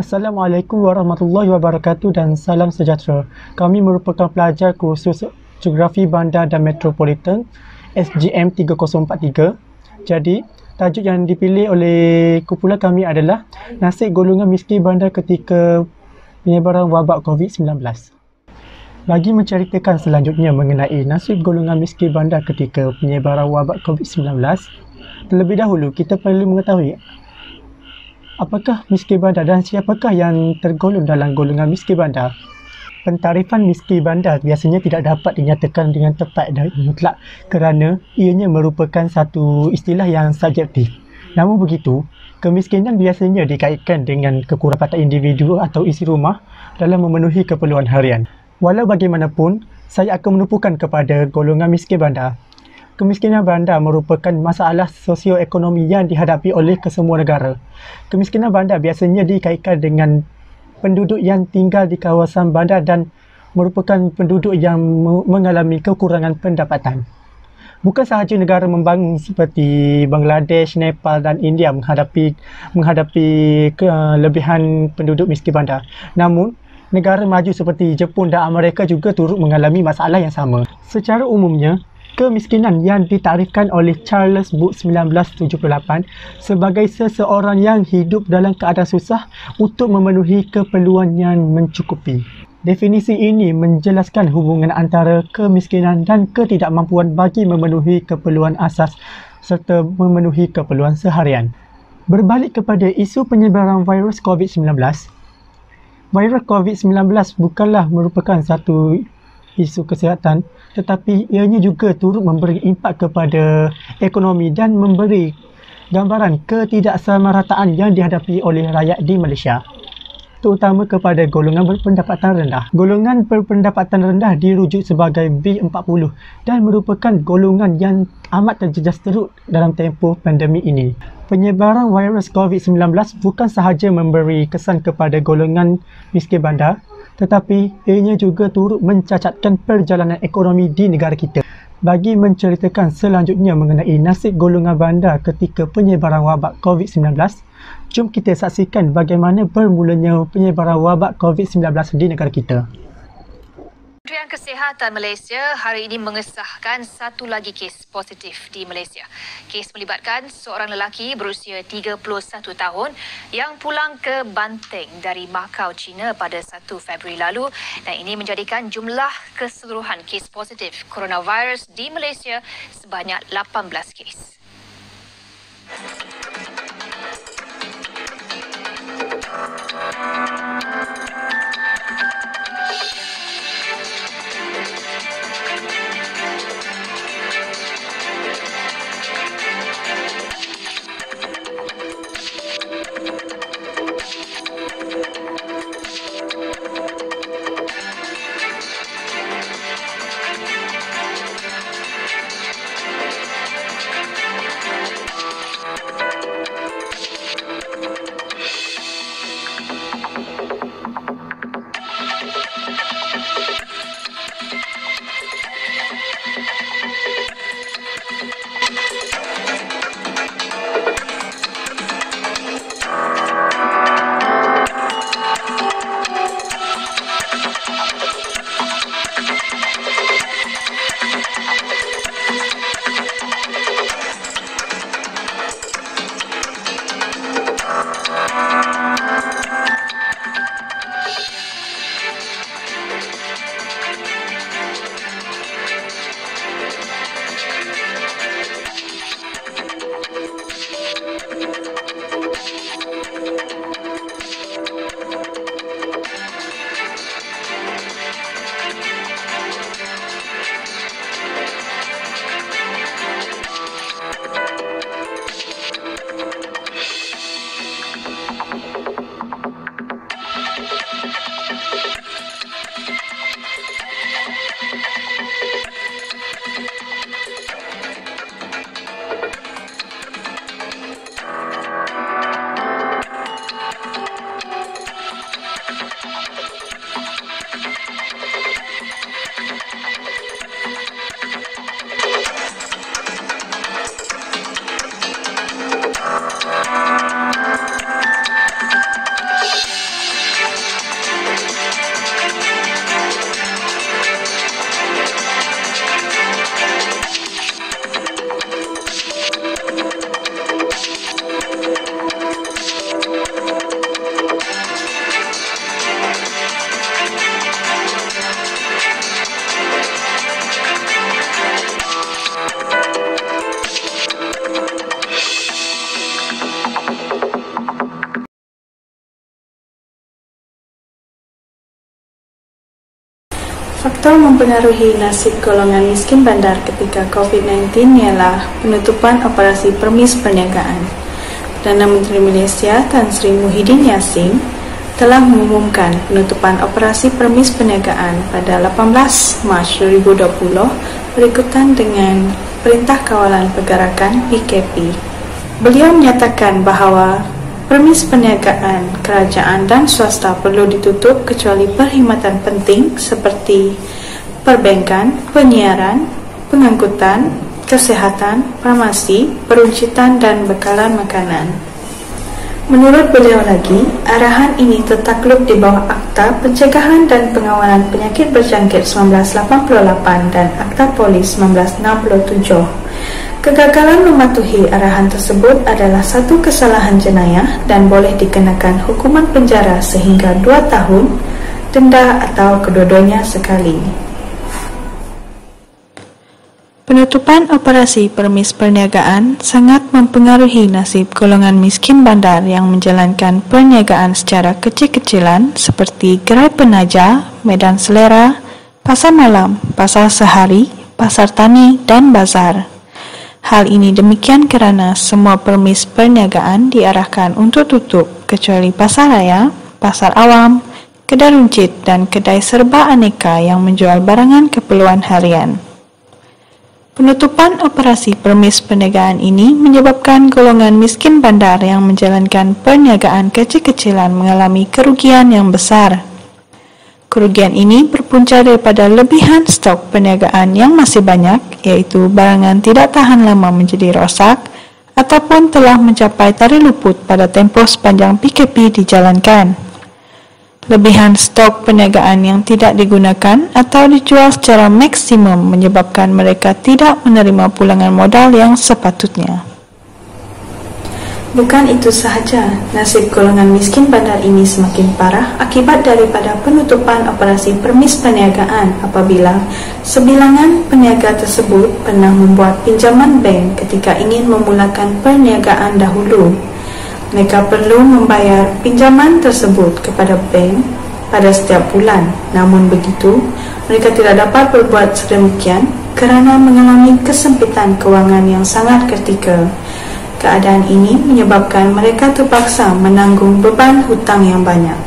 Assalamualaikum warahmatullahi wabarakatuh dan salam sejahtera. Kami merupakan pelajar kursus Geografi Bandar dan Metropolitan SGM 3043. Jadi, tajuk yang dipilih oleh kumpulan kami adalah Nasib golongan miskin bandar ketika penyebaran wabak COVID-19. Bagi menceritakan selanjutnya mengenai nasib golongan miskin bandar ketika penyebaran wabak COVID-19, terlebih dahulu kita perlu mengetahui apakah miskin bandar dan siapakah yang tergolong dalam golongan miskin bandar. Pentarifan miskin bandar biasanya tidak dapat dinyatakan dengan tepat dan mutlak kerana ianya merupakan satu istilah yang subjektif. Namun begitu, kemiskinan biasanya dikaitkan dengan kekurangan individu atau isi rumah dalam memenuhi keperluan harian. Walau bagaimanapun, saya akan menumpukan kepada golongan miskin bandar. Kemiskinan bandar merupakan masalah sosioekonomi yang dihadapi oleh kesemua negara. Kemiskinan bandar biasanya dikaitkan dengan penduduk yang tinggal di kawasan bandar dan merupakan penduduk yang mengalami kekurangan pendapatan. Bukan sahaja negara membangun seperti Bangladesh, Nepal dan India menghadapi kelebihan penduduk miskin bandar. Namun, negara maju seperti Jepun dan Amerika juga turut mengalami masalah yang sama. Secara umumnya, kemiskinan yang ditarifkan oleh Charles Booth 1978 sebagai seseorang yang hidup dalam keadaan susah untuk memenuhi keperluan yang mencukupi. Definisi ini menjelaskan hubungan antara kemiskinan dan ketidakmampuan bagi memenuhi keperluan asas serta memenuhi keperluan seharian. Berbalik kepada isu penyebaran virus COVID-19, virus COVID-19 bukanlah merupakan satu isu kesihatan, tetapi ianya juga turut memberi impak kepada ekonomi dan memberi gambaran ketidaksamarataan yang dihadapi oleh rakyat di Malaysia, terutama kepada golongan berpendapatan rendah. Golongan berpendapatan rendah dirujuk sebagai B40 dan merupakan golongan yang amat terjejas teruk dalam tempoh pandemik ini. Penyebaran virus COVID-19 bukan sahaja memberi kesan kepada golongan miskin bandar, tetapi ianya juga turut mencacatkan perjalanan ekonomi di negara kita. Bagi menceritakan selanjutnya mengenai nasib golongan bandar ketika penyebaran wabak COVID-19, jom kita saksikan bagaimana bermulanya penyebaran wabak COVID-19 di negara kita. Kementerian Kesihatan Malaysia hari ini mengesahkan satu lagi kes positif di Malaysia. Kes melibatkan seorang lelaki berusia 31 tahun yang pulang ke Banteng dari Macau, China pada 1 Februari lalu, dan ini menjadikan jumlah keseluruhan kes positif coronavirus di Malaysia sebanyak 18 kes. Faktor mempengaruhi nasib golongan miskin bandar ketika COVID-19 ialah penutupan operasi permis perniagaan. Perdana Menteri Malaysia Tan Sri Muhyiddin Yassin telah mengumumkan penutupan operasi permis perniagaan pada 18 Mac 2020 berikutan dengan Perintah Kawalan Pergerakan PKP. Beliau menyatakan bahawa permis perniagaan kerajaan dan swasta perlu ditutup kecuali perkhidmatan penting seperti perbankan, penyiaran, pengangkutan, kesihatan, farmasi, peruncitan dan bekalan makanan. Menurut beliau lagi, arahan ini tertakluk di bawah Akta Pencegahan dan Pengawalan Penyakit Berjangkit 1988 dan Akta Polis 1967. Kegagalan mematuhi arahan tersebut adalah satu kesalahan jenayah dan boleh dikenakan hukuman penjara sehingga 2 tahun, denda atau kedua-duanya sekali. Penutupan operasi permis perniagaan sangat mempengaruhi nasib golongan miskin bandar yang menjalankan perniagaan secara kecil-kecilan seperti gerai penaja, medan selera, pasar malam, pasar sehari, pasar tani dan bazar. Hal ini demikian kerana semua permis perniagaan diarahkan untuk tutup kecuali pasar raya, pasar awam, kedai runcit dan kedai serba aneka yang menjual barangan keperluan harian. Penutupan operasi permis perniagaan ini menyebabkan golongan miskin bandar yang menjalankan perniagaan kecil-kecilan mengalami kerugian yang besar. Kerugian ini berpunca daripada lebihan stok perniagaan yang masih banyak, iaitu barangan tidak tahan lama menjadi rosak ataupun telah mencapai tarikh luput pada tempoh sepanjang PKP dijalankan. Lebihan stok perniagaan yang tidak digunakan atau dijual secara maksimum menyebabkan mereka tidak menerima pulangan modal yang sepatutnya. Bukan itu sahaja, nasib golongan miskin bandar ini semakin parah akibat daripada penutupan operasi permis perniagaan apabila sebilangan peniaga tersebut pernah membuat pinjaman bank ketika ingin memulakan perniagaan dahulu. Mereka perlu membayar pinjaman tersebut kepada bank pada setiap bulan. Namun begitu, mereka tidak dapat berbuat sedemikian kerana mengalami kesempitan kewangan yang sangat ketika. Keadaan ini menyebabkan mereka terpaksa menanggung beban hutang yang banyak.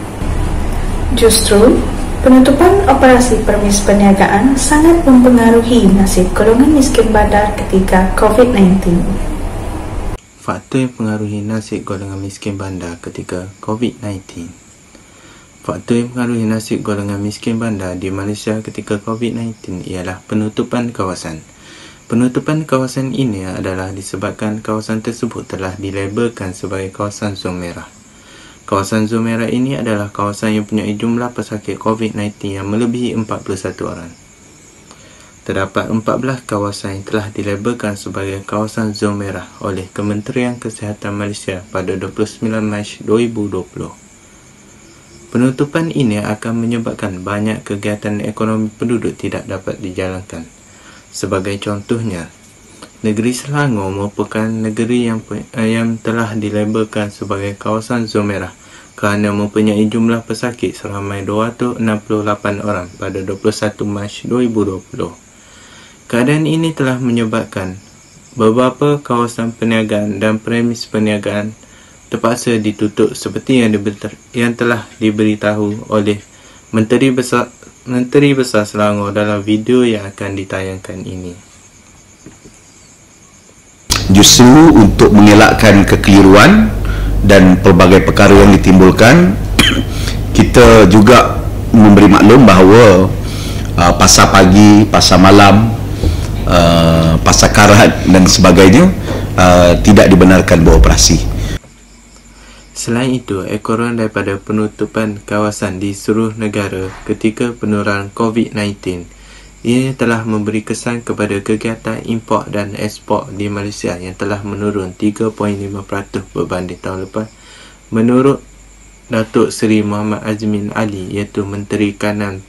Justru, penutupan operasi permis perniagaan sangat mempengaruhi nasib golongan miskin bandar ketika COVID-19. Faktor yang mempengaruhi nasib golongan miskin bandar ketika COVID-19. Faktor yang mempengaruhi nasib golongan miskin bandar di Malaysia ketika COVID-19 ialah penutupan kawasan. Penutupan kawasan ini adalah disebabkan kawasan tersebut telah dilabelkan sebagai kawasan zon merah. Kawasan zon merah ini adalah kawasan yang mempunyai jumlah pesakit COVID-19 yang melebihi 41 orang. Terdapat 14 kawasan yang telah dilabelkan sebagai kawasan zon merah oleh Kementerian Kesihatan Malaysia pada 29 Mac 2020. Penutupan ini akan menyebabkan banyak kegiatan ekonomi penduduk tidak dapat dijalankan. Sebagai contohnya, negeri Selangor merupakan negeri yang telah dilabelkan sebagai kawasan zon merah kerana mempunyai jumlah pesakit seramai 268 orang pada 21 Mac 2020. Keadaan ini telah menyebabkan beberapa kawasan perniagaan dan premis perniagaan terpaksa ditutup seperti yang telah diberitahu oleh Menteri Besar Selangor dalam video yang akan ditayangkan ini. Justru untuk mengelakkan kekeliruan dan pelbagai perkara yang ditimbulkan, kita juga memberi maklum bahawa pasar pagi, pasar malam, pasar karat dan sebagainya tidak dibenarkan beroperasi. Selain itu, ekoran daripada penutupan kawasan di seluruh negara ketika penularan COVID-19 ini telah memberi kesan kepada kegiatan import dan ekspor di Malaysia yang telah menurun 3.5% berbanding tahun lepas, menurut Datuk Seri Muhammad Azmin Ali, iaitu Menteri Kanan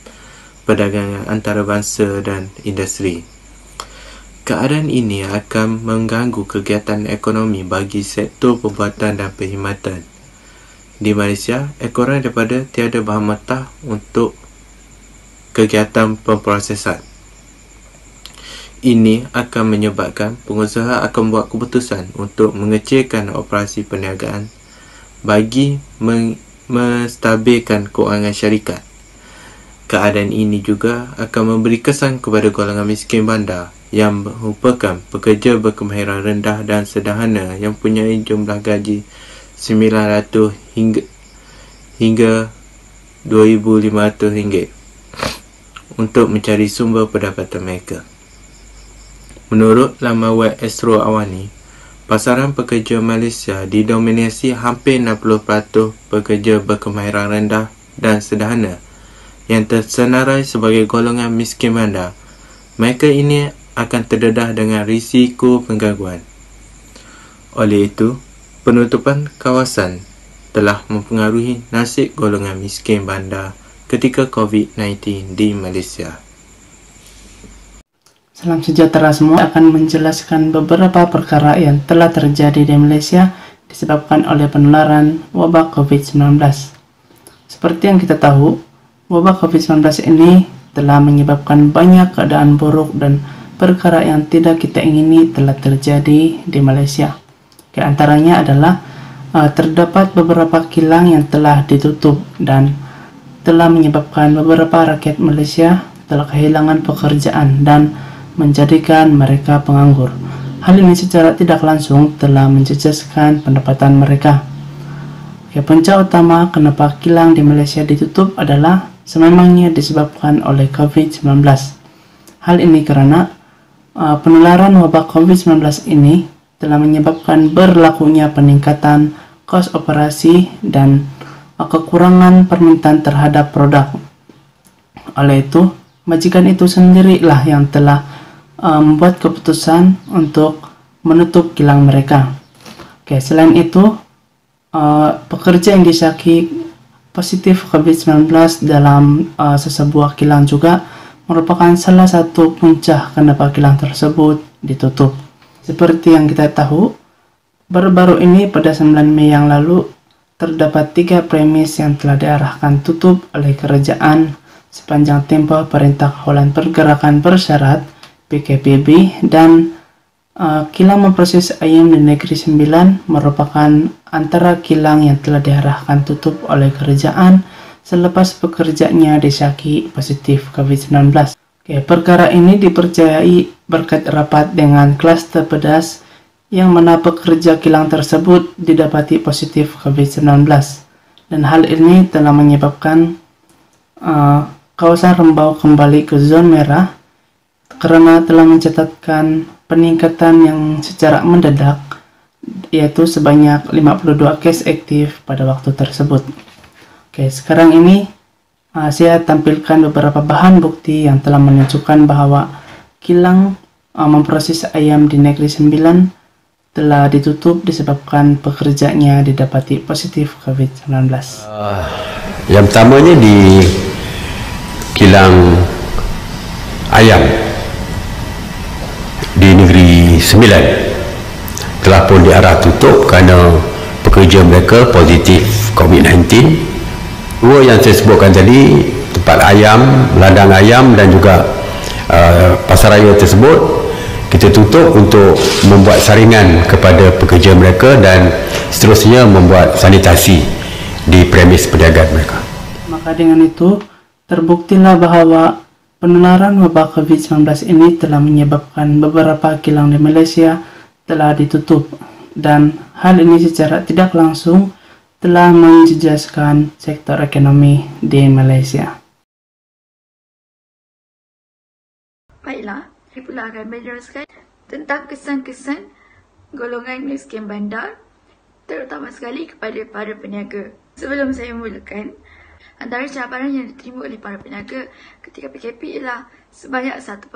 Perdagangan Antarabangsa dan Industri. Keadaan ini akan mengganggu kegiatan ekonomi bagi sektor perbuatan dan perkhidmatan. Di Malaysia, ekoran daripada tiada bahan mentah untuk kegiatan pemprosesan. Ini akan menyebabkan pengusaha akan buat keputusan untuk mengecilkan operasi perniagaan bagi menstabilkan kewangan syarikat. Keadaan ini juga akan memberi kesan kepada golongan miskin bandar yang merupakan pekerja berkemahiran rendah dan sederhana yang mempunyai jumlah gaji 900 hingga 2,500 ringgit untuk mencari sumber pendapatan mereka. Menurut laman web Astro Awani, pasaran pekerja Malaysia didominasi hampir 60% pekerja berkemahiran rendah dan sederhana yang tersenarai sebagai golongan miskin bandar. Mereka ini akan terdedah dengan risiko penggangguan. Oleh itu, penutupan kawasan telah mempengaruhi nasib golongan miskin bandar ketika COVID-19 di Malaysia. Salam sejahtera semua, akan menjelaskan beberapa perkara yang telah terjadi di Malaysia disebabkan oleh penularan wabah COVID-19. Seperti yang kita tahu, wabah COVID-19 ini telah menyebabkan banyak keadaan buruk dan perkara yang tidak kita ingini telah terjadi di Malaysia. Di antaranya adalah terdapat beberapa kilang yang telah ditutup dan telah menyebabkan beberapa rakyat Malaysia telah kehilangan pekerjaan dan menjadikan mereka penganggur. Hal ini secara tidak langsung telah menjejaskan pendapatan mereka. Punca utama kenapa kilang di Malaysia ditutup adalah sememangnya disebabkan oleh COVID-19. Hal ini karena penularan wabah COVID-19 ini telah menyebabkan berlakunya peningkatan kos operasi dan kekurangan permintaan terhadap produk. Oleh itu, majikan itu sendirilah yang telah membuat keputusan untuk menutup kilang mereka. Selain itu, pekerja yang disyaki positif COVID-19 dalam sesebuah kilang juga merupakan salah satu punca kenapa kilang tersebut ditutup. Seperti yang kita tahu, baru-baru ini pada 9 Mei yang lalu terdapat 3 premis yang telah diarahkan tutup oleh kerajaan sepanjang tempoh Perintah Kawalan Pergerakan Bersyarat PKPB, dan kilang memproses ayam di Negeri Sembilan merupakan antara kilang yang telah diarahkan tutup oleh kerajaan selepas pekerjanya disyaki positif COVID-19. Perkara ini dipercayai berkait rapat dengan klaster pedas yang mana pekerja kilang tersebut didapati positif COVID-19, dan hal ini telah menyebabkan kawasan Rembau kembali ke zon merah karena telah mencatatkan peningkatan yang secara mendadak, yaitu sebanyak 52 case aktif pada waktu tersebut. Sekarang ini saya tampilkan beberapa bahan bukti yang telah menunjukkan bahwa kilang memproses ayam di Negeri Sembilan telah ditutup disebabkan pekerjanya didapati positif COVID-19. Yang pertamanya di kilang ayam di Negeri Sembilan telah pun diarah tutup kerana pekerja mereka positif COVID-19. Dua yang saya sebutkan tadi, tempat ayam, ladang ayam dan juga pasaraya tersebut kita tutup untuk membuat saringan kepada pekerja mereka dan seterusnya membuat sanitasi di premis perniagaan mereka. Maka dengan itu terbuktilah bahawa penularan wabah COVID-19 ini telah menyebabkan beberapa kilang di Malaysia telah ditutup, dan hal ini secara tidak langsung telah menjejaskan sektor ekonomi di Malaysia. Baiklah, saya pula akan menjelaskan tentang kesan-kesan golongan miskin bandar, terutama sekali kepada para peniaga. Sebelum saya mulakan, antara cabaran yang diterima oleh para peniaga ketika PKP ialah sebanyak 1.9%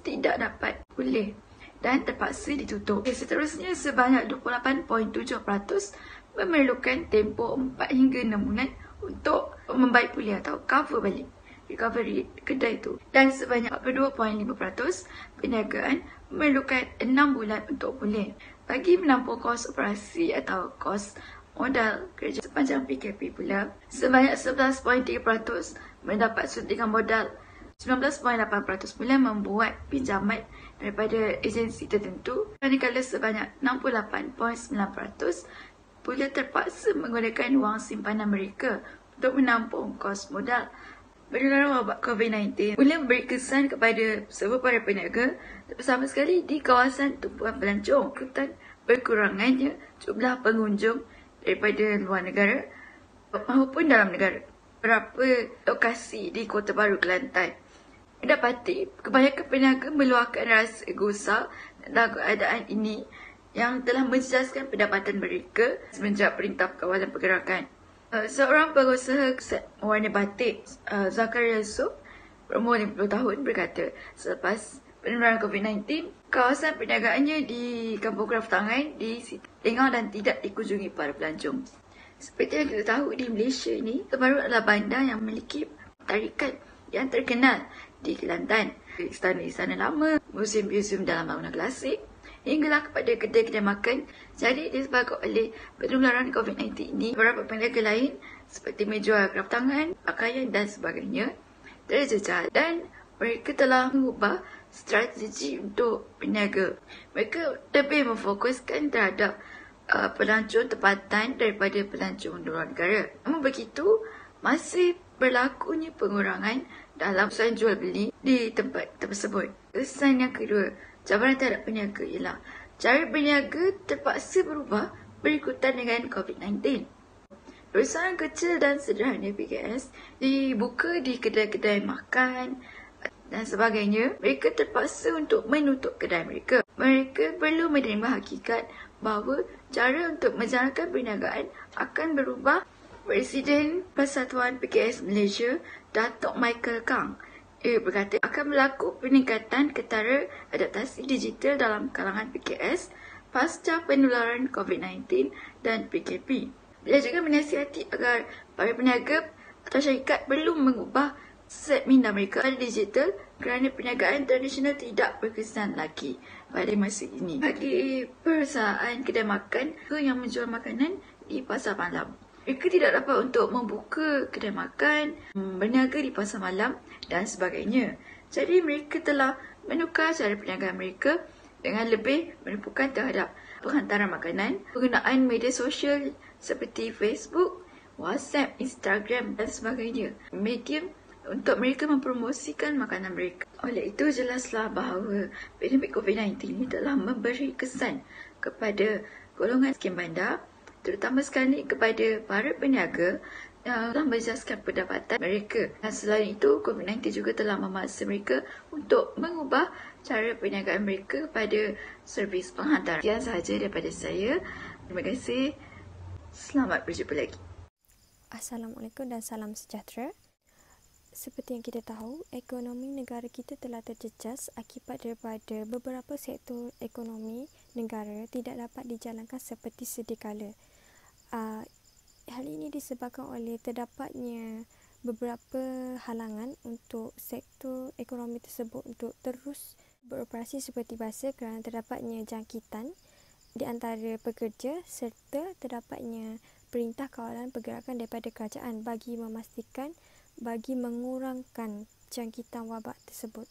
tidak dapat pulih dan terpaksa ditutup. Seterusnya, sebanyak 28.7% memerlukan tempoh 4 hingga 6 bulan untuk membaik pulih atau cover balik recovery kedai itu. Dan sebanyak 42.5% perniagaan memerlukan 6 bulan untuk pulih. Bagi menampung kos operasi atau kos modal kerja sepanjang PKP pula, sebanyak 11.3% mendapat suntikan modal. 19.8% pula membuat pinjaman daripada agensi tertentu, manakala sebanyak 68.9% pula terpaksa menggunakan wang simpanan mereka untuk menampung kos modal. Penularan wabak COVID-19 mula memberi kesan kepada semua para peniaga, terutama sekali di kawasan tumpuan pelancong, berkurangannya jumlah pengunjung daripada luar negara maupun dalam negara. Beberapa lokasi di Kota Baru, Kelantan mendapati kebanyakan peniaga meluahkan rasa gusar tentang keadaan ini yang telah menjejaskan pendapatan mereka semenjak Perintah Kawalan Pergerakan. Seorang pengusaha warna batik, Zakaria Yusof, berumur 50 tahun, berkata selepas penularan COVID-19, kawasan perniagaannya di Kampung Kraftangan ditinggal dan tidak dikunjungi para pelancong. Seperti yang kita tahu, di Malaysia ini, Kota Baru adalah bandar yang memiliki tarikan yang terkenal di Kelantan. Istana lama, museum-museum dalam bangunan klasik, hinggalah kepada kedai-kedai makan. Jadi disebabkan oleh penularan COVID-19 ini, beberapa peniaga lain seperti menjual kraftangan, pakaian dan sebagainya terjejas, dan mereka telah mengubah strategi untuk berniaga. Mereka lebih memfokuskan terhadap pelancong tempatan daripada pelancong luar negara. Namun begitu, masih berlakunya pengurangan dalam usaha jual beli di tempat tersebut. Kesan yang kedua, cabaran terhadap peniaga ialah cara berniaga terpaksa berubah berikutan dengan COVID-19. Perusahaan kecil dan sederhana PKS dibuka di kedai-kedai makan dan sebagainya. Mereka terpaksa untuk menutup kedai mereka. Mereka perlu menerima hakikat bahawa cara untuk menjalankan perniagaan akan berubah. Presiden Persatuan PKS Malaysia, Datuk Michael Kang, berkata akan berlaku peningkatan ketara adaptasi digital dalam kalangan PKS pasca penularan COVID-19 dan PKP. Beliau juga menasihati agar para peniaga atau syarikat perlu mengubah set minda mereka pada digital kerana perniagaan tradisional tidak berkesan lagi pada masa ini. Bagi perusahaan kedai makan yang menjual makanan di pasar malam, mereka tidak dapat untuk membuka kedai makan, berniaga di pasar malam dan sebagainya. Jadi mereka telah menukar cara perniagaan mereka dengan lebih menumpukan terhadap penghantaran makanan, penggunaan media sosial seperti Facebook, WhatsApp, Instagram dan sebagainya. Medium untuk mereka mempromosikan makanan mereka. Oleh itu, jelaslah bahawa pandemik COVID-19 ini telah memberi kesan kepada golongan miskin bandar, terutama sekali kepada para peniaga yang telah menjejaskan pendapatan mereka. Dan selain itu, COVID-19 juga telah memaksa mereka untuk mengubah cara perniagaan mereka pada servis penghantaran. Sekian sahaja daripada saya. Terima kasih. Selamat berjumpa lagi. Assalamualaikum dan salam sejahtera. Seperti yang kita tahu, ekonomi negara kita telah terjejas akibat daripada beberapa sektor ekonomi negara tidak dapat dijalankan seperti sedia kala. Hal ini disebabkan oleh terdapatnya beberapa halangan untuk sektor ekonomi tersebut untuk terus beroperasi seperti biasa kerana terdapatnya jangkitan di antara pekerja serta terdapatnya perintah kawalan pergerakan daripada kerajaan bagi mengurangkan jangkitan wabak tersebut.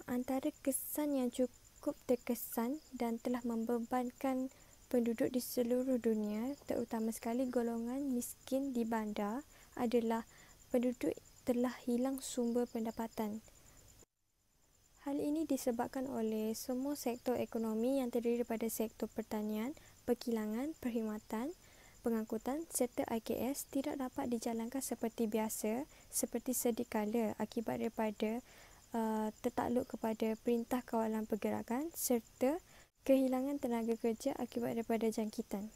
Antara kesan yang cukup terkesan dan telah membebankan penduduk di seluruh dunia, terutama sekali golongan miskin di bandar, adalah penduduk telah hilang sumber pendapatan. Hal ini disebabkan oleh semua sektor ekonomi yang terdiri daripada sektor pertanian, perkilangan, perkhidmatan, pengangkutan serta IKS tidak dapat dijalankan seperti biasa seperti sedia kala akibat daripada tertakluk kepada perintah kawalan pergerakan serta kehilangan tenaga kerja akibat daripada jangkitan.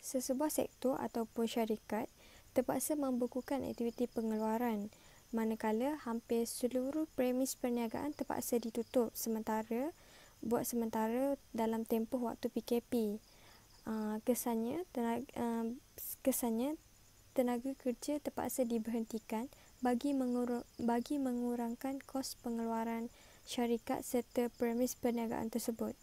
Sesebuah sektor ataupun syarikat terpaksa membekukan aktiviti pengeluaran manakala hampir seluruh premis perniagaan terpaksa ditutup sementara dalam tempoh waktu PKP. Kesannya tenaga kerja terpaksa diberhentikan bagi mengurangkan kos pengeluaran syarikat serta premis perniagaan tersebut.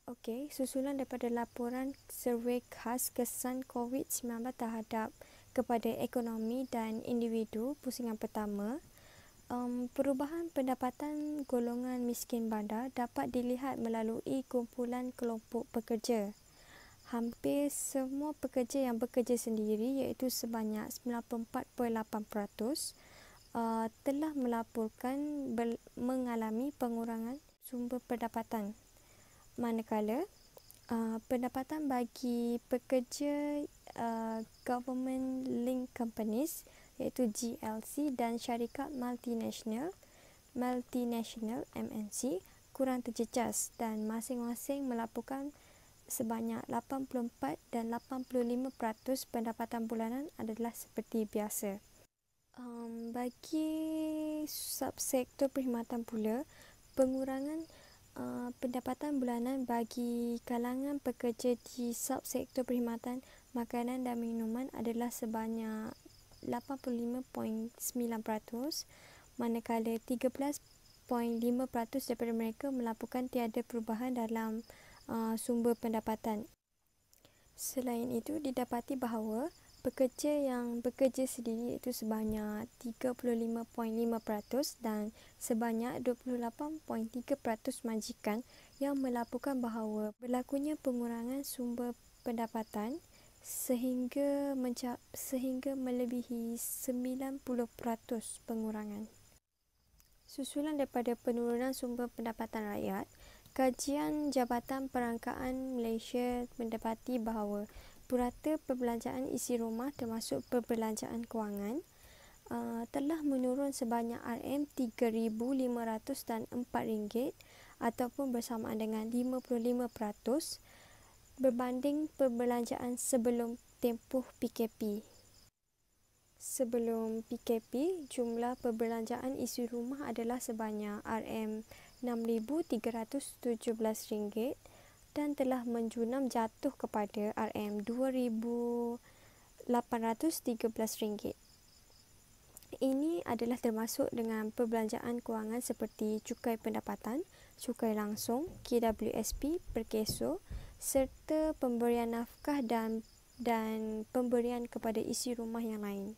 Okey, susulan daripada laporan survey khas kesan COVID-19 terhadap kepada ekonomi dan individu pusingan pertama, perubahan pendapatan golongan miskin bandar dapat dilihat melalui kumpulan kelompok pekerja. Hampir semua pekerja yang bekerja sendiri iaitu sebanyak 94.8% telah melaporkan mengalami pengurangan sumber pendapatan. Manakala pendapatan bagi pekerja government link companies iaitu GLC dan syarikat multinational MNC kurang terjejas dan masing-masing melaporkan sebanyak 84 dan 85% pendapatan bulanan adalah seperti biasa. Bagi subsektor perkhidmatan pula, pengurangan pendapatan bulanan bagi kalangan pekerja di subsektor perkhidmatan makanan dan minuman adalah sebanyak 85.9%, manakala 13.5% daripada mereka melaporkan tiada perubahan dalam sumber pendapatan. Selain itu, didapati bahawa pekerja yang bekerja sendiri iaitu sebanyak 35.5% dan sebanyak 28.3% majikan yang melaporkan bahawa berlakunya pengurangan sumber pendapatan sehingga melebihi 90% pengurangan. Susulan daripada penurunan sumber pendapatan rakyat, kajian Jabatan Perangkaan Malaysia mendapati bahawa purata perbelanjaan isi rumah termasuk perbelanjaan kewangan telah menurun sebanyak RM3,504 ataupun bersamaan dengan 55% berbanding perbelanjaan sebelum tempoh PKP. Sebelum PKP, jumlah perbelanjaan isi rumah adalah sebanyak RM6,317 dan telah menjunam jatuh kepada RM2,813. Ini adalah termasuk dengan perbelanjaan kewangan seperti cukai pendapatan, cukai langsung, KWSP, perkeso, serta pemberian nafkah dan pemberian kepada isi rumah yang lain.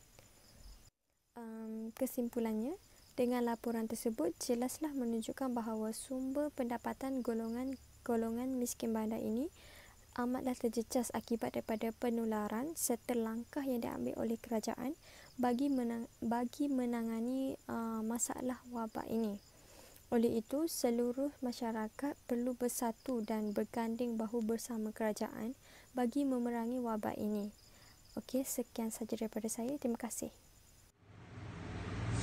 Kesimpulannya, dengan laporan tersebut jelaslah menunjukkan bahawa sumber pendapatan golongan miskin bandar ini amatlah terjejas akibat daripada penularan serta langkah yang diambil oleh kerajaan bagi menangani masalah wabak ini. Oleh itu, seluruh masyarakat perlu bersatu dan berganding bahu bersama kerajaan bagi memerangi wabak ini. Okey, sekian sahaja daripada saya. Terima kasih.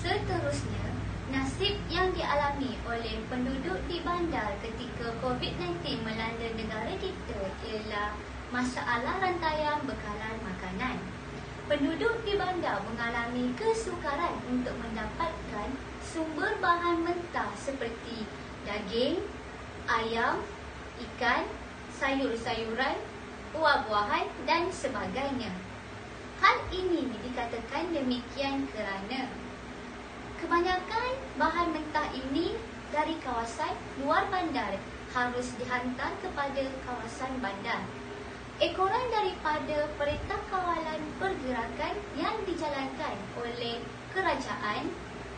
Seterusnya, nasib yang dialami oleh penduduk di bandar ketika COVID-19 melanda negara kita ialah masalah rantaian bekalan makanan. Penduduk di bandar mengalami kesukaran untuk mendapatkan sumber bahan mentah seperti daging, ayam, ikan, sayur-sayuran, buah-buahan dan sebagainya. Hal ini dikatakan demikian kerana kebanyakan bahan mentah ini dari kawasan luar bandar harus dihantar kepada kawasan bandar. Ekoran daripada Perintah Kawalan Pergerakan yang dijalankan oleh kerajaan,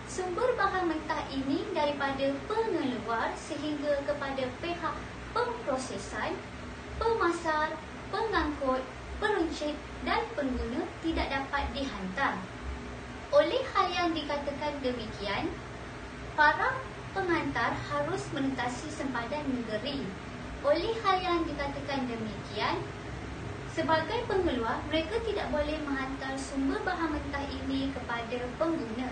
sumber bahan mentah ini daripada pengeluar sehingga kepada pihak pemprosesan, pemasar, pengangkut, peruncit dan pengguna tidak dapat dihantar. Oleh hal yang dikatakan demikian, para pengantar harus menentasi sempadan negeri. Oleh hal yang dikatakan demikian, sebagai pengeluar, mereka tidak boleh menghantar sumber bahan mentah ini kepada pengguna.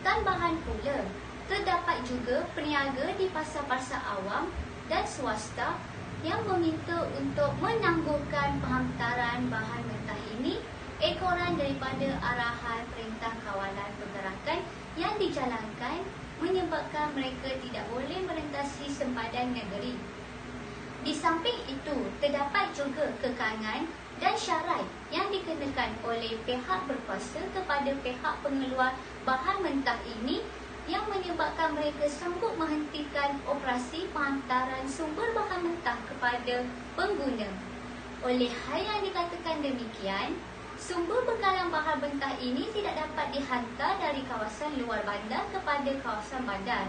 Tambahan pula, terdapat juga peniaga di pasar-pasar awam dan swasta yang meminta untuk menangguhkan penghantaran bahan mentah ini ekoran daripada arahan Perintah Kawalan Pergerakan yang dijalankan menyebabkan mereka tidak boleh merentasi sempadan negeri. Di samping itu, terdapat juga kekangan dan syarat yang dikenakan oleh pihak berkuasa kepada pihak pengeluar bahan mentah ini yang menyebabkan mereka sanggup menghentikan operasi penghantaran sumber bahan mentah kepada pengguna. Oleh hal yang dikatakan demikian, sumber bekalan bahan mentah ini tidak dapat dihantar dari kawasan luar bandar kepada kawasan bandar.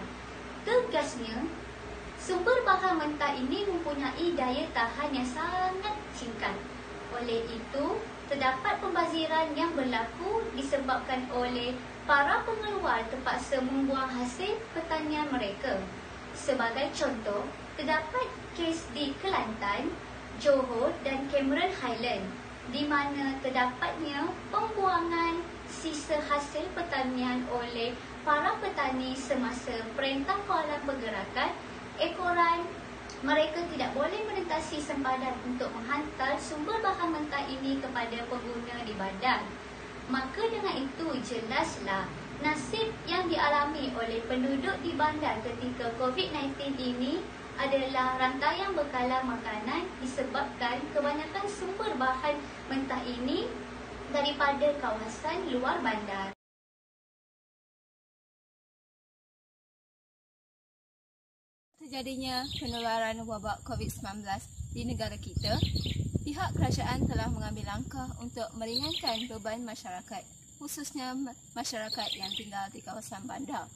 Tegasnya, sumber bahan mentah ini mempunyai daya tahan yang sangat singkat. Oleh itu, terdapat pembaziran yang berlaku disebabkan oleh para pengeluar terpaksa membuang hasil pertanian mereka. Sebagai contoh, terdapat kes di Kelantan, Johor dan Cameron Highland di mana terdapatnya pembuangan sisa hasil pertanian oleh para petani semasa Perintah Kawalan Pergerakan Ekoran. Mereka tidak boleh menentasi sempadan untuk menghantar sumber bahan mentah ini kepada pengguna di bandar. Maka dengan itu jelaslah nasib yang dialami oleh penduduk di bandar ketika COVID-19 ini adalah rantaian bekalan makanan disebabkan kebanyakan sumber bahan mentah ini daripada kawasan luar bandar. Terjadinya penularan wabak COVID-19 di negara kita, pihak kerajaan telah mengambil langkah untuk meringankan beban masyarakat, khususnya masyarakat yang tinggal di kawasan bandar.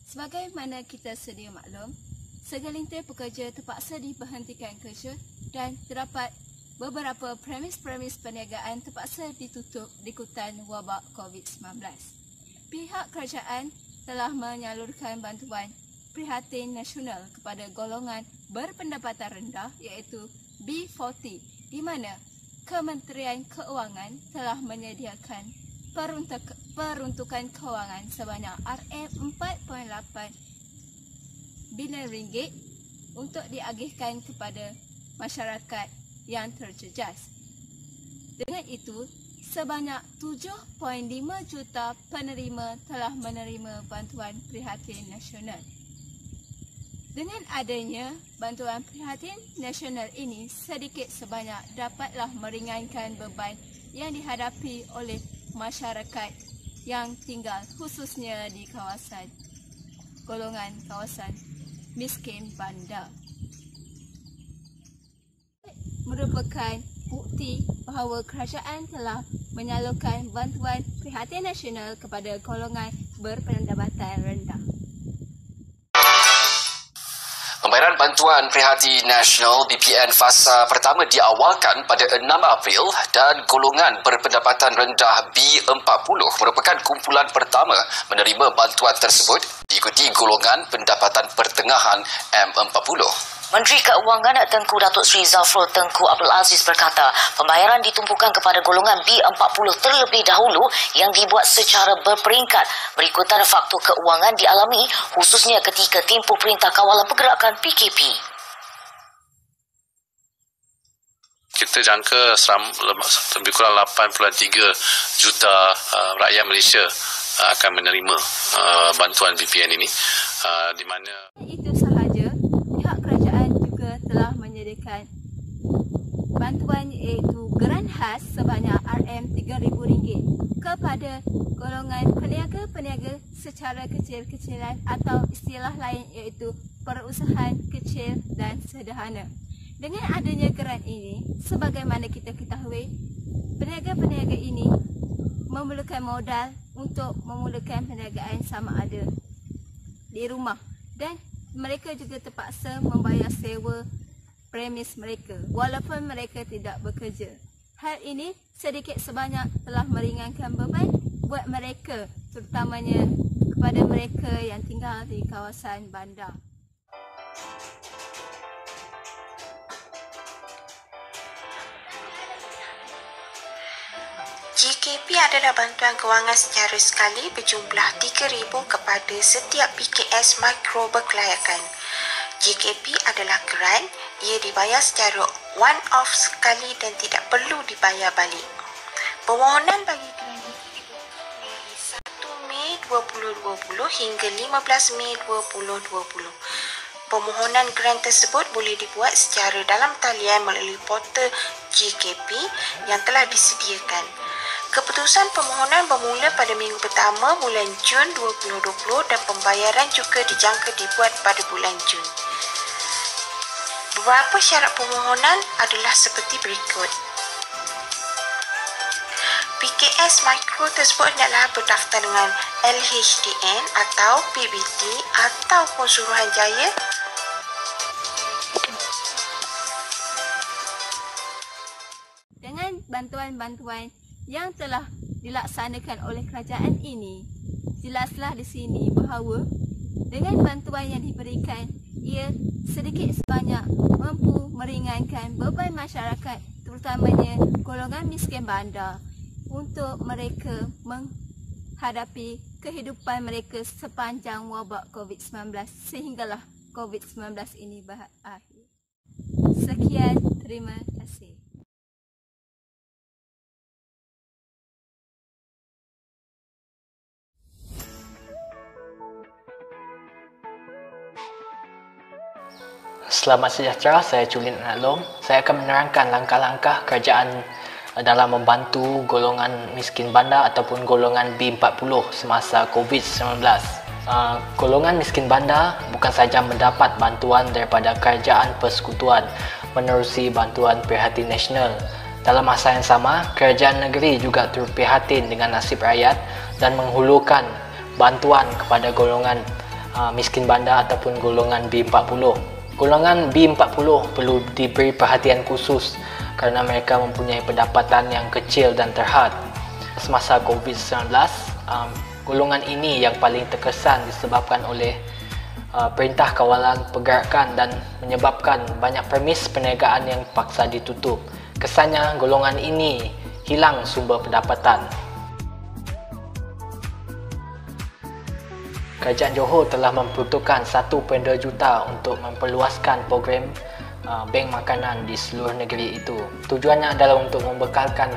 Sebagaimana kita sedia maklum, segelintir pekerja terpaksa diberhentikan kerja dan terdapat beberapa premis-premis perniagaan terpaksa ditutup dikutan wabak COVID-19. Pihak kerajaan telah menyalurkan bantuan prihatin nasional kepada golongan berpendapatan rendah iaitu B40 di mana Kementerian Keuangan telah menyediakan peruntukan kewangan sebanyak RM4.8 bilion ringgit untuk diagihkan kepada masyarakat yang terjejas. Dengan itu, sebanyak 7.5 juta penerima telah menerima bantuan prihatin nasional. Dengan adanya bantuan prihatin nasional ini, sedikit sebanyak dapatlah meringankan beban yang dihadapi oleh masyarakat yang tinggal khususnya di golongan kawasan miskin bandar. Merupakan bukti bahawa kerajaan telah menyalurkan bantuan prihatin nasional kepada golongan berpendapatan rendah. Pembayaran bantuan prihatin nasional BPN fasa pertama diawalkan pada 6 April dan golongan berpendapatan rendah B40 merupakan kumpulan pertama menerima bantuan tersebut diikuti golongan pendapatan pertengahan M40. Menteri Keuangan Tengku Datuk Seri Zafrul Tengku Abdul Aziz berkata, pembayaran ditumpukan kepada golongan B40 terlebih dahulu yang dibuat secara berperingkat berikutan faktor keuangan dialami khususnya ketika tempoh Perintah Kawalan Pergerakan PKP. Kita jangka lebih kurang 8.3 juta rakyat Malaysia akan menerima bantuan BPN ini di mana itu sahaja. Pihak kerajaan juga telah menyediakan bantuan iaitu geran khas sebanyak RM3,000 kepada golongan peniaga-peniaga secara kecil-kecilan atau istilah lain iaitu perusahaan kecil dan sederhana. Dengan adanya geran ini, sebagaimana kita ketahui, peniaga-peniaga ini memerlukan modal untuk memulakan perniagaan sama ada di rumah dan mereka juga terpaksa membayar sewa premis mereka walaupun mereka tidak bekerja. Hal ini sedikit sebanyak telah meringankan beban buat mereka, terutamanya kepada mereka yang tinggal di kawasan bandar. JKP adalah bantuan kewangan secara sekali berjumlah RM3,000 kepada setiap PKS mikro berkelayakan. JKP adalah geran, ia dibayar secara one-off sekali dan tidak perlu dibayar balik. Permohonan bagi geran tersebut dari 1 Mei 2020 hingga 15 Mei 2020. Permohonan geran tersebut boleh dibuat secara dalam talian melalui portal JKP yang telah disediakan. Keputusan permohonan bermula pada minggu pertama bulan Jun 2020 dan pembayaran juga dijangka dibuat pada bulan Jun. Beberapa syarat permohonan adalah seperti berikut. PKS Mikro tersebut hendaklah berdaftar dengan LHDN atau PBT ataupun Suruhanjaya dengan bantuan-bantuan yang telah dilaksanakan oleh kerajaan ini. Jelaslah di sini bahawa dengan bantuan yang diberikan, ia sedikit sebanyak mampu meringankan beban masyarakat, terutamanya golongan miskin bandar, untuk mereka menghadapi kehidupan mereka sepanjang wabak COVID-19 sehinggalah COVID-19 ini berakhir. Sekian, terima kasih. Selamat sejahtera, saya Julin Alom. Saya akan menerangkan langkah-langkah kerajaan dalam membantu golongan miskin bandar ataupun golongan B40 semasa COVID-19. Golongan miskin bandar bukan sahaja mendapat bantuan daripada Kerajaan Persekutuan menerusi bantuan Prihatin Nasional. Dalam masa yang sama, kerajaan negeri juga turut prihatin dengan nasib rakyat dan menghulurkan bantuan kepada golongan miskin bandar ataupun golongan B40. Golongan B40 perlu diberi perhatian khusus kerana mereka mempunyai pendapatan yang kecil dan terhad. Semasa COVID-19, golongan ini yang paling terkesan disebabkan oleh Perintah Kawalan Pergerakan dan menyebabkan banyak premis perniagaan yang paksa ditutup. Kesannya, golongan ini hilang sumber pendapatan. Kerajaan Johor telah memperuntukkan 1.2 juta untuk memperluaskan program bank makanan di seluruh negeri itu. Tujuannya adalah untuk membekalkan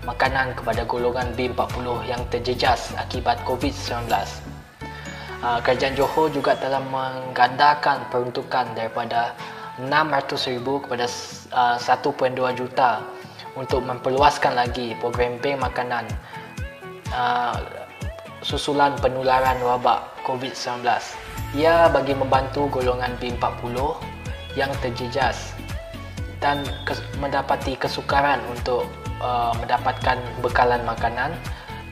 makanan kepada golongan B40 yang terjejas akibat COVID-19. Kerajaan Johor juga telah menggandakan peruntukan daripada 600,000 kepada 1.2 juta untuk memperluaskan lagi program bank makanan susulan penularan wabak COVID-19. Ia bagi membantu golongan B40 yang terjejas dan mendapati kesukaran untuk mendapatkan bekalan makanan,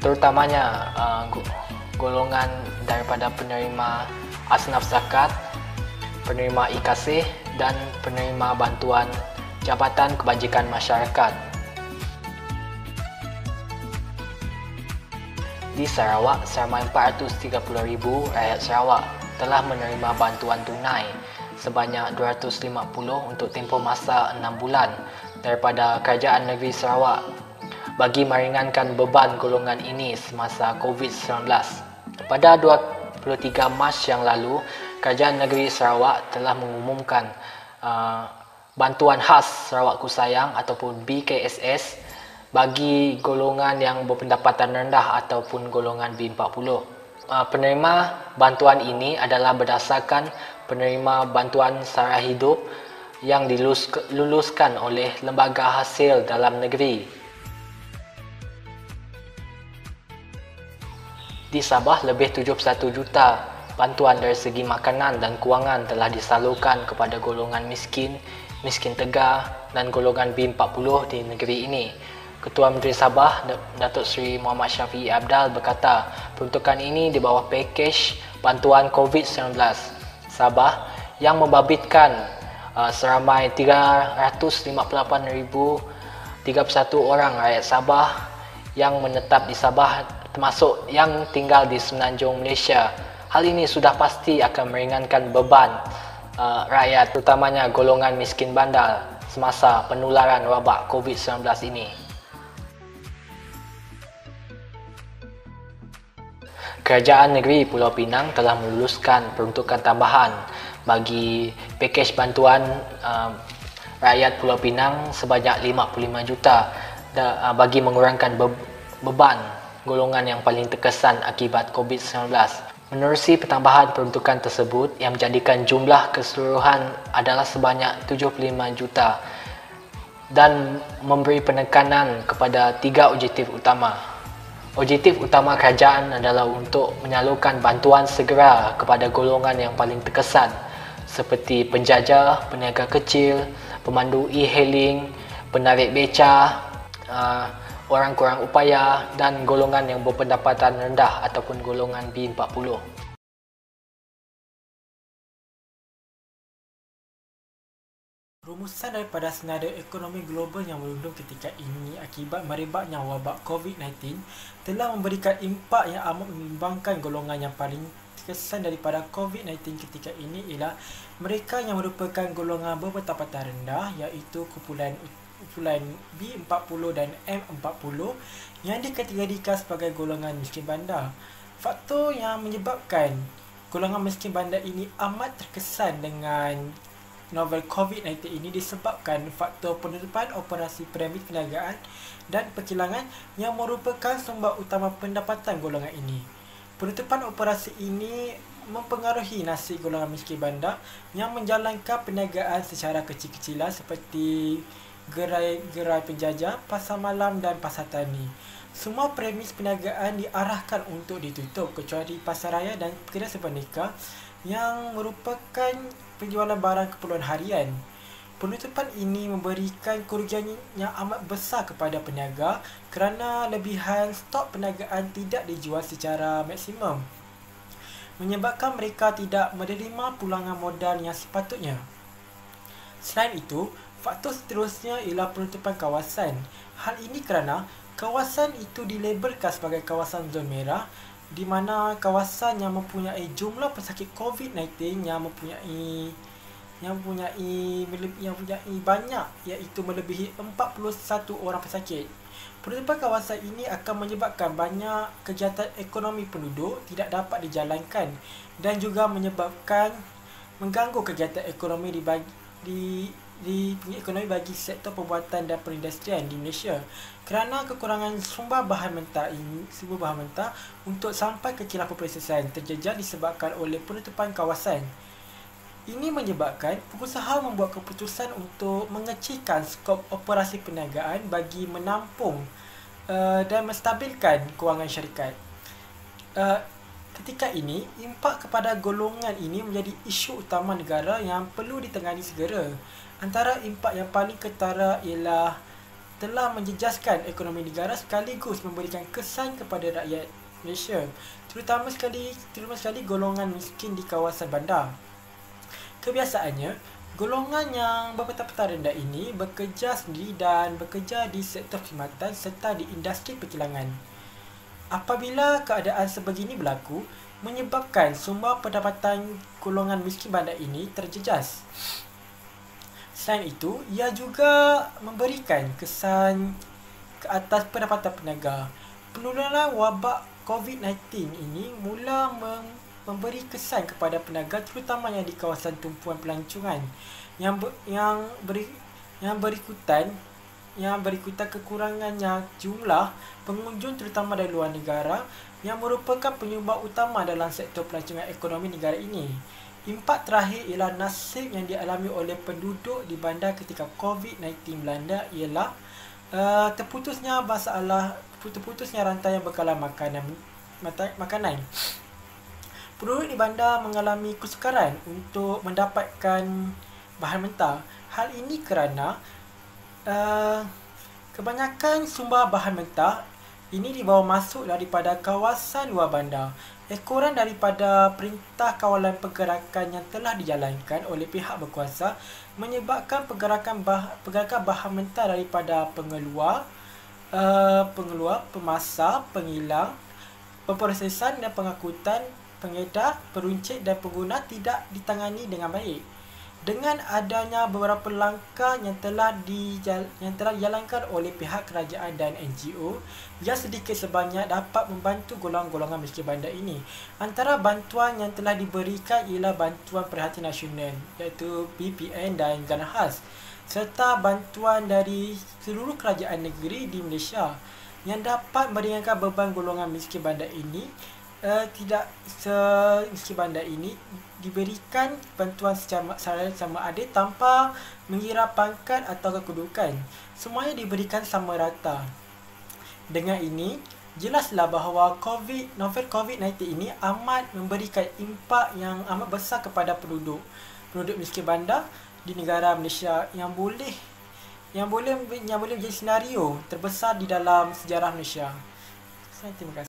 terutamanya golongan daripada penerima asnaf zakat, penerima IKASih dan penerima bantuan Jabatan Kebajikan Masyarakat. Di Sarawak, seramai 430,000 rakyat Sarawak telah menerima bantuan tunai sebanyak 250 untuk tempoh masa 6 bulan daripada Kerajaan Negeri Sarawak bagi meringankan beban golongan ini semasa COVID-19. Pada 23 Mac yang lalu, Kerajaan Negeri Sarawak telah mengumumkan bantuan khas Sarawak Ku Sayang ataupun BKSS bagi golongan yang berpendapatan rendah ataupun golongan B40. Penerima bantuan ini adalah berdasarkan penerima bantuan sara hidup yang diluluskan oleh Lembaga Hasil Dalam Negeri. Di Sabah, lebih 71 juta bantuan dari segi makanan dan kewangan telah disalurkan kepada golongan miskin, miskin tegar dan golongan B40 di negeri ini. Ketua Menteri Sabah, Datuk Seri Muhammad Syafiee Abdal berkata, peruntukan ini di bawah pakej bantuan COVID-19 Sabah yang membabitkan seramai 358,031 orang rakyat Sabah yang menetap di Sabah, termasuk yang tinggal di Semenanjung Malaysia. Hal ini sudah pasti akan meringankan beban rakyat, terutamanya golongan miskin bandar semasa penularan wabak COVID-19 ini. Kerajaan Negeri Pulau Pinang telah meluluskan peruntukan tambahan bagi pakej bantuan rakyat Pulau Pinang sebanyak 55 juta bagi mengurangkan beban golongan yang paling terkesan akibat COVID-19. Menerusi pertambahan peruntukan tersebut yang menjadikan jumlah keseluruhan adalah sebanyak 75 juta. dan memberi penekanan kepada 3 objektif utama. Objektif utama kerajaan adalah untuk menyalurkan bantuan segera kepada golongan yang paling terkesan seperti penjajah, peniaga kecil, pemandu e-hailing, penarik beca, orang kurang upaya dan golongan yang berpendapatan rendah ataupun golongan B40. Rumusan daripada senada ekonomi global yang merundung ketika ini akibat merebaknya wabak COVID-19 telah memberikan impak yang amat membimbangkan. Golongan yang paling terkesan daripada COVID-19 ketika ini ialah mereka yang merupakan golongan berpendapatan rendah, iaitu kumpulan B40 dan M40 yang dikategorikan sebagai golongan miskin bandar. Faktor yang menyebabkan golongan miskin bandar ini amat terkesan dengan novel COVID-19 ini disebabkan faktor penutupan operasi premis perniagaan dan perkilangan yang merupakan sumber utama pendapatan golongan ini. Penutupan operasi ini mempengaruhi nasib golongan miskin bandar yang menjalankan perniagaan secara kecil-kecilan seperti gerai penjajah, pasar malam dan pasar tani. Semua premis perniagaan diarahkan untuk ditutup kecuali pasar raya dan kedai sepernika yang merupakan penjualan barang keperluan harian. Penutupan ini memberikan kerugian yang amat besar kepada peniaga kerana lebihan stok perniagaan tidak dijual secara maksimum, menyebabkan mereka tidak menerima pulangan modal yang sepatutnya. Selain itu, faktor seterusnya ialah penutupan kawasan. Hal ini kerana kawasan itu dilabelkan sebagai kawasan zon merah, di mana kawasan yang mempunyai jumlah pesakit COVID-19 yang mempunyai banyak, iaitu melebihi 41 orang pesakit. Penutupan kawasan ini akan menyebabkan banyak kegiatan ekonomi penduduk tidak dapat dijalankan dan juga menyebabkan mengganggu kegiatan ekonomi bagi sektor pembuatan dan perindustrian di Malaysia kerana kekurangan sumber bahan mentah untuk sampai ke kilang pemprosesan terjejas disebabkan oleh penutupan kawasan. Ini menyebabkan pengusaha membuat keputusan untuk mengecilkan skop operasi perniagaan bagi menampung dan menstabilkan kewangan syarikat. Ketika ini, impak kepada golongan ini menjadi isu utama negara yang perlu ditangani segera. Antara impak yang paling ketara ialah telah menjejaskan ekonomi negara sekaligus memberikan kesan kepada rakyat Malaysia, terutama sekali golongan miskin di kawasan bandar. Kebiasaannya, golongan yang berpendapatan rendah ini bekerja sendiri dan bekerja di sektor perkhidmatan serta di industri perkilangan. Apabila keadaan sebegini berlaku, menyebabkan sumber pendapatan golongan miskin bandar ini terjejas. Selain itu, ia juga memberikan kesan ke atas pendapatan peniaga. Penularan wabak COVID-19 ini mula memberi kesan kepada peniaga terutamanya di kawasan tumpuan pelancongan yang berikutan kekurangannya jumlah pengunjung terutama dari luar negara yang merupakan penyumbang utama dalam sektor pelancongan ekonomi negara ini. Impak terakhir ialah nasib yang dialami oleh penduduk di bandar ketika COVID-19 melanda ialah terputusnya rantaian bekalan makanan. Penduduk di bandar mengalami kesukaran untuk mendapatkan bahan mentah. Hal ini kerana kebanyakan sumber bahan mentah ini dibawa masuk daripada kawasan luar bandar. Ekoran daripada Perintah Kawalan Pergerakan yang telah dijalankan oleh pihak berkuasa menyebabkan pergerakan bahan mentah daripada pengeluar, pemasar, pengilang, pemprosesan dan pengangkutan, pengedar, peruncit dan pengguna tidak ditangani dengan baik. Dengan adanya beberapa langkah yang telah dijalankan oleh pihak kerajaan dan NGO yang sedikit sebanyak dapat membantu golongan-golongan miskin bandar ini. Antara bantuan yang telah diberikan ialah bantuan perhatian nasional iaitu BPN dan Dana Khas serta bantuan dari seluruh kerajaan negeri di Malaysia yang dapat meringankan beban golongan miskin bandar ini tidak miskin bandar ini diberikan bantuan secara sama adil tanpa mengira pangkat atau kedudukan. Semuanya diberikan sama rata. Dengan ini, jelaslah bahawa novel COVID-19 ini amat memberikan impak yang amat besar kepada penduduk miskin bandar di negara Malaysia yang boleh menjadi senario terbesar di dalam sejarah Malaysia. Terima kasih.